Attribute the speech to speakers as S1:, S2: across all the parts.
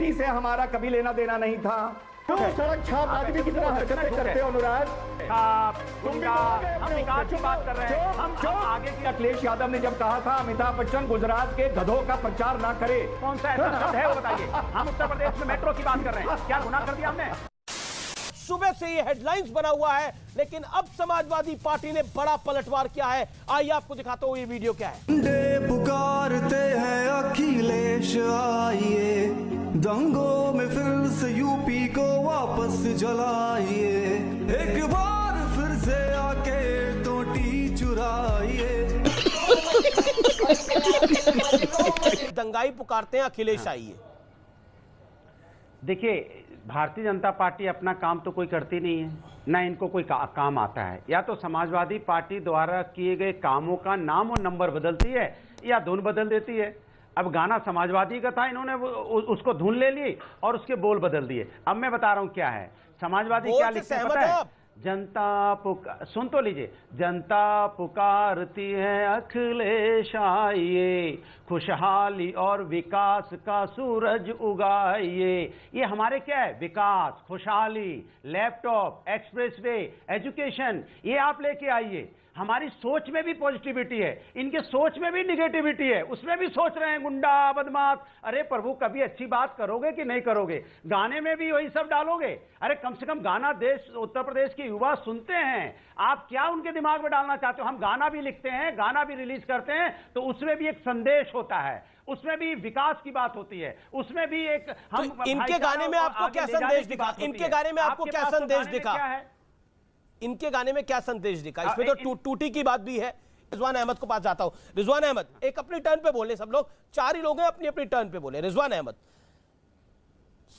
S1: चोटी से हमारा कभी लेना देना नहीं था। क्यों सड़क छाप आदमी कितना हरकतें करते हो अनुराग?
S2: हम विकास की बात कर रहे हैं। हम आगे की
S1: अखिलेश यादव ने जब कहा था अमिताभ बच्चन गुजरात के गधों का प्रचार ना करे,
S2: कौन सा ऐसा शब्द है वो बताइए। हम उत्तर प्रदेश में मेट्रो की बात कर रहे हैं, क्या गुनाह कर दिया हमने?
S3: सुबह से ये हेडलाइंस बना हुआ है, लेकिन अब समाजवादी पार्टी ने बड़ा पलटवार किया है। आइए आपको दिखाता हूं ये वीडियो क्या है।
S4: पुकारते हैं अखिलेश आइए, दंगों में फिर से यूपी को वापस जलाइए, एक बार फिर से आके टोटी चुराइए।
S3: दंगाई पुकारते हैं अखिलेश आइए।
S2: देखिए, भारतीय जनता पार्टी अपना काम तो कोई करती नहीं है, ना इनको कोई काम आता है। या तो समाजवादी पार्टी द्वारा किए गए कामों का नाम और नंबर बदलती है या धुन बदल देती है। अब गाना समाजवादी का था, इन्होंने उसको धुन ले ली और उसके बोल बदल दिए। अब मैं बता रहा हूं क्या है समाजवादी क्या लिखते हैं पता है? जनता सुन तो लीजिए, जनता पुकारती है अखिलेश आइए, खुशहाली और विकास का सूरज उगाइए। ये हमारे क्या है? विकास, खुशहाली, लैपटॉप, एक्सप्रेसवे, एजुकेशन, ये आप लेके आइए। हमारी सोच में भी पॉजिटिविटी है, इनके सोच में भी निगेटिविटी है, उसमें भी सोच रहे हैं गुंडा बदमाश। अरे प्रभु, कभी अच्छी बात करोगे कि नहीं करोगे? गाने में भी वही सब डालोगे? अरे कम से कम गाना देश उत्तर प्रदेश के युवा सुनते हैं, आप क्या उनके दिमाग में डालना चाहते हो? हम गाना भी लिखते हैं, गाना भी रिलीज करते हैं, तो उसमें भी एक संदेश होता है, उसमें भी विकास की बात होती है, उसमें भी एक हम
S3: तो इनके गाने में आपको क्या संदेश दिखा? इनके गाने में आपको क्या संदेश दिखा? इनके गाने में क्या संदेश दिखा? इसमें तो टूटी की बात भी है। रिजवान अहमद को पास जाता हूं। रिजवान अहमद, एक अपनी टर्न पे बोले, सब लोग चार ही लोग हैं, अपनी अपनी टर्न पे बोले। रिजवान अहमद,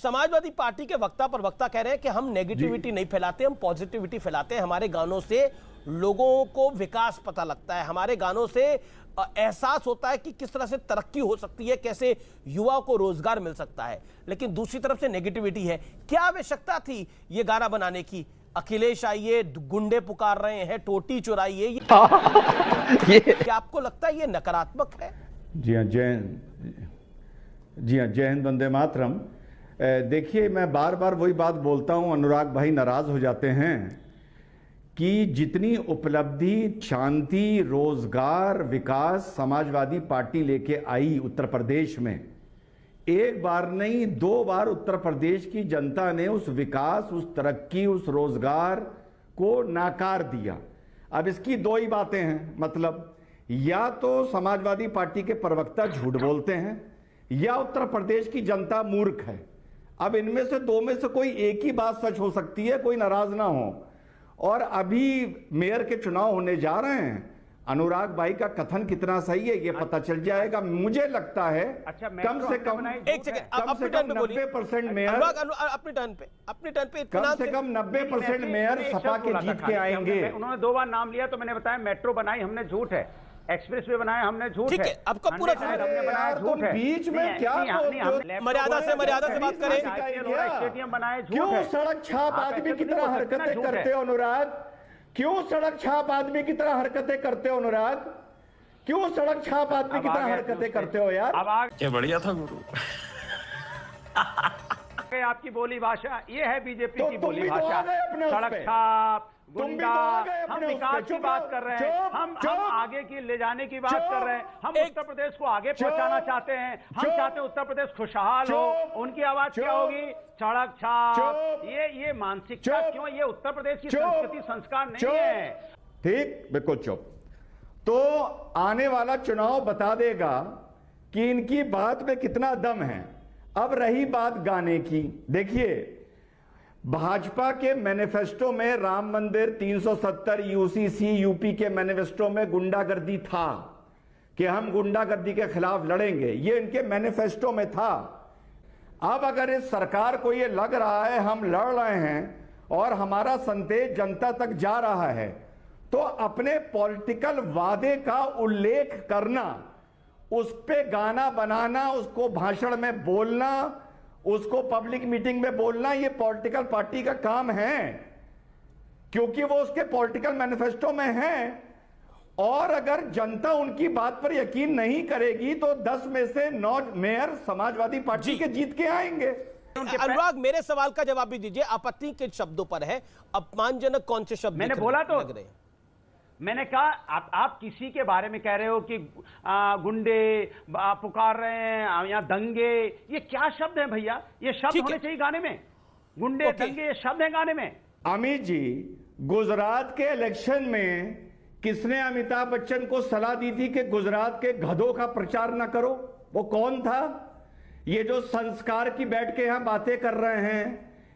S3: समाजवादी पार्टी के वक्ता पर वक्ता कह रहे हैं कि हम नेगेटिविटी नहीं फैलाते, हम पॉजिटिविटी फैलाते हैं। हमारे गानों से लोगों को विकास पता लगता है, हमारे गानों से एहसास होता है कि किस तरह से तरक्की हो सकती है, कैसे युवाओं को रोजगार मिल सकता है। लेकिन दूसरी तरफ से नेगेटिविटी है। क्या आवश्यकता थी ये गाना बनाने की? अखिलेश आइए, गुंडे पुकार रहे हैं, टोटी चुराइए, क्या आपको लगता है ये नकारात्मक है?
S1: जी हाँ, जय हिंद, वंदे मातरम। देखिए, मैं बार बार वही बात बोलता हूं, अनुराग भाई नाराज हो जाते हैं कि जितनी उपलब्धि, शांति, रोजगार, विकास समाजवादी पार्टी लेके आई उत्तर प्रदेश में, एक बार नहीं 2 बार उत्तर प्रदेश की जनता ने उस विकास, उस तरक्की, उस रोजगार को नाकार दिया। अब इसकी 2 ही बातें हैं, मतलब या तो समाजवादी पार्टी के प्रवक्ता झूठ बोलते हैं या उत्तर प्रदेश की जनता मूर्ख है। अब इनमें से 2 में से कोई एक ही बात सच हो सकती है, कोई नाराज ना हो। और अभी मेयर के चुनाव होने जा रहे हैं, अनुराग भाई का कथन कितना सही है ये पता चल जाएगा। मुझे लगता है कम से कम
S3: एक सेकंड, अपनी टर्न पे बोलिए।
S1: 90% मेयर,
S3: अपनी टर्न पे
S1: कम से कम 90% मेयर सपा के जीत के आएंगे।
S2: उन्होंने 2 बार नाम लिया तो मैंने बताया मेट्रो बनाई हमने, झूठ है। एक्सप्रेस वे बनाया हमने, झूठ है।
S3: ठीक है, आपका पूरा
S2: हमने बनाया, झूठ है।
S1: बीच में क्या
S3: मर्यादा से बात करें।
S2: स्टेडियम बनाए, झूठ
S1: क्यों
S2: है।
S1: सड़क छाप आदमी की तरह हरकतें करते हो अनुराग? क्यों सड़क छाप आदमी की तरह हरकतें करते हो अनुराग? क्यों सड़क छाप आदमी की तरह हरकतें करते हो यार?
S2: अब
S5: क्या बढ़िया था गुरु।
S2: आपकी बोली भाषा ये है, बीजेपी की बोली
S1: तो
S2: भाषा, सड़क छाप, गुंडा। हम विकास की बात कर रहे हैं, हम आगे की ले जाने की बात कर रहे हैं, हम उत्तर प्रदेश को आगे पहुंचाना चाहते हैं, हम चाहते हैं उत्तर प्रदेश खुशहाल हो। उनकी आवाज क्या होगी? सड़क छाप। ये मानसिकता क्यों? ये उत्तर प्रदेश की संस्कृति, संस्कार नहीं है।
S1: ठीक, बिल्कुल चुप। तो आने वाला चुनाव बता देगा कि इनकी बात में कितना दम है। अब रही बात गाने की, देखिए भाजपा के मैनिफेस्टो में राम मंदिर, 370 यूसीसी, यूपी के मैनिफेस्टो में गुंडागर्दी था कि हम गुंडागर्दी के खिलाफ लड़ेंगे, ये इनके मैनिफेस्टो में था। अब अगर इस सरकार को ये लग रहा है हम लड़ रहे हैं और हमारा संदेश जनता तक जा रहा है, तो अपने पॉलिटिकल वादे का उल्लेख करना, उस पे गाना बनाना, उसको भाषण में बोलना, उसको पब्लिक मीटिंग में बोलना, ये पॉलिटिकल पार्टी का काम है, क्योंकि वो उसके पॉलिटिकल मैनिफेस्टो में है। और अगर जनता उनकी बात पर यकीन नहीं करेगी तो 10 में से 9 मेयर समाजवादी पार्टी के जीत के आएंगे।
S3: अनुराग, मेरे सवाल का जवाब भी दीजिए। आपत्ति के शब्दों पर है, अपमानजनक कौन से शब्द
S2: मैंने बोला तो मैंने कहा आप किसी के बारे में कह रहे हो कि गुंडे पुकार रहे हैं या दंगे, ये क्या शब्द हैं भैया? ये शब्द होने चाहिए गाने में। गुंडे दंगे ये शब्द हैं गाने में।
S1: अमित जी, गुजरात के इलेक्शन में किसने अमिताभ बच्चन को सलाह दी थी कि गुजरात के गधों का प्रचार ना करो? वो कौन था? ये जो संस्कार की बैठ के यहां बातें कर रहे हैं,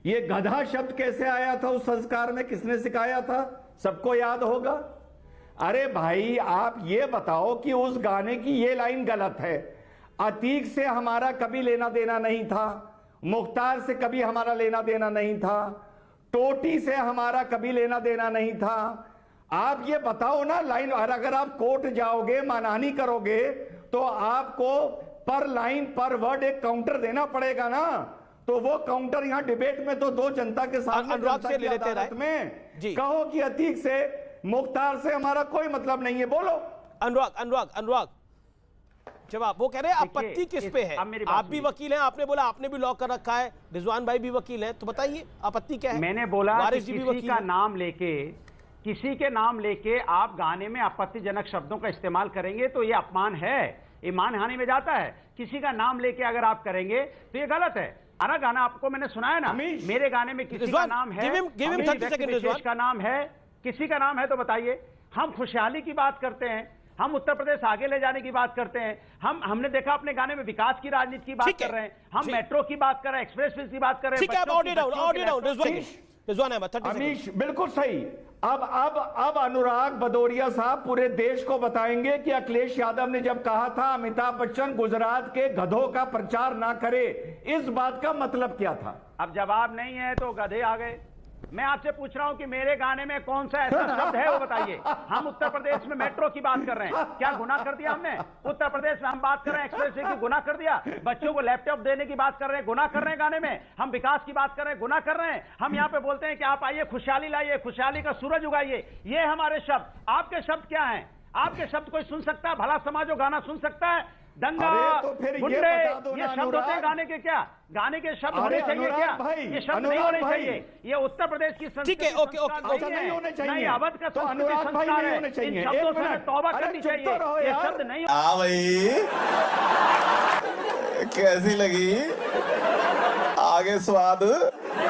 S1: ये गधा शब्द कैसे आया था? उस संस्कार में किसने सिखाया था? सबको याद होगा। अरे भाई, आप ये बताओ कि उस गाने की ये लाइन गलत है। अतीक से हमारा कभी लेना देना नहीं था, मुख्तार से कभी हमारा लेना देना नहीं था, टोटी से हमारा कभी लेना देना नहीं था। आप ये बताओ ना लाइन, और अगर आप कोर्ट जाओगे, मानहानि करोगे, तो आपको पर लाइन पर वर्ड एक काउंटर देना पड़ेगा ना। तो वो काउंटर यहां डिबेट में तो दो जनता के सामने,
S3: अनुराग से ले लेते हैं
S1: में कहो कि अतीक से मुख्तार से हमारा कोई मतलब नहीं है। बोलो
S3: अनुराग जवाब। वो कह रहे हैं आपत्ति किस पे है? आप भी वकील हैं, आपने बोला आपने भी लॉ कर रखा है, रिजवान भाई भी वकील हैं, तो बताइए आपत्ति क्या है?
S2: मैंने बोला कि किसी के नाम लेके आप गाने में आपत्तिजनक शब्दों का इस्तेमाल करेंगे तो ये अपमान है, ये मानहानि में जाता है। किसी का नाम लेके अगर आप करेंगे तो ये गलत है। अरे गाना आपको मैंने सुनाया ना, मेरे गाने में किसी का नाम है, विशेष का नाम है, किसी का नाम है तो बताइए। हम खुशहाली की बात करते हैं, हम उत्तर प्रदेश आगे ले जाने की बात करते हैं, हमने देखा अपने गाने में विकास की राजनीति की बात कर रहे हैं, हम मेट्रो की बात कर रहे हैं, एक्सप्रेसवे की बात कर रहे हैं।
S1: अमीश बिल्कुल सही। अब अनुराग भदौरिया साहब पूरे देश को बताएंगे कि अखिलेश यादव ने जब कहा था अमिताभ बच्चन गुजरात के गधों का प्रचार ना करे, इस बात का मतलब क्या था?
S2: अब जवाब नहीं है तो गधे आ गए। मैं आपसे पूछ रहा हूं कि मेरे गाने में कौन सा ऐसा शब्द है वो बताइए। हम उत्तर प्रदेश में मेट्रो की बात कर रहे हैं, क्या गुनाह कर दिया हमने? उत्तर प्रदेश में हम बात कर रहे हैं एक्सप्रेसवे की, गुनाह कर दिया? बच्चों को लैपटॉप देने की बात कर रहे हैं, गुनाह कर रहे हैं गाने में? हम विकास की बात कर रहे हैं, गुनाह कर रहे हैं? हम यहाँ पे बोलते हैं कि आप आइए खुशहाली लाइए, खुशहाली का सूरज उगाइए, ये हमारे शब्द। आपके शब्द क्या हैं? आपके शब्द कोई सुन सकता है? भला समाज वो गाना सुन सकता है? दंगा, गुंडे, ये शब्द होते हैं गाने के क्या? गाने के शब्द होने चाहिए क्या? ये शब्द नहीं होने चाहिए। ये उत्तर प्रदेश की संस्कृति नहीं है, नहीं अवध का संस्कृति संस्कार है। इन शब्दों से तौबा करनी चाहिए। ये शब्द नहीं।
S5: भाई कैसी लगी? आगे स्वाद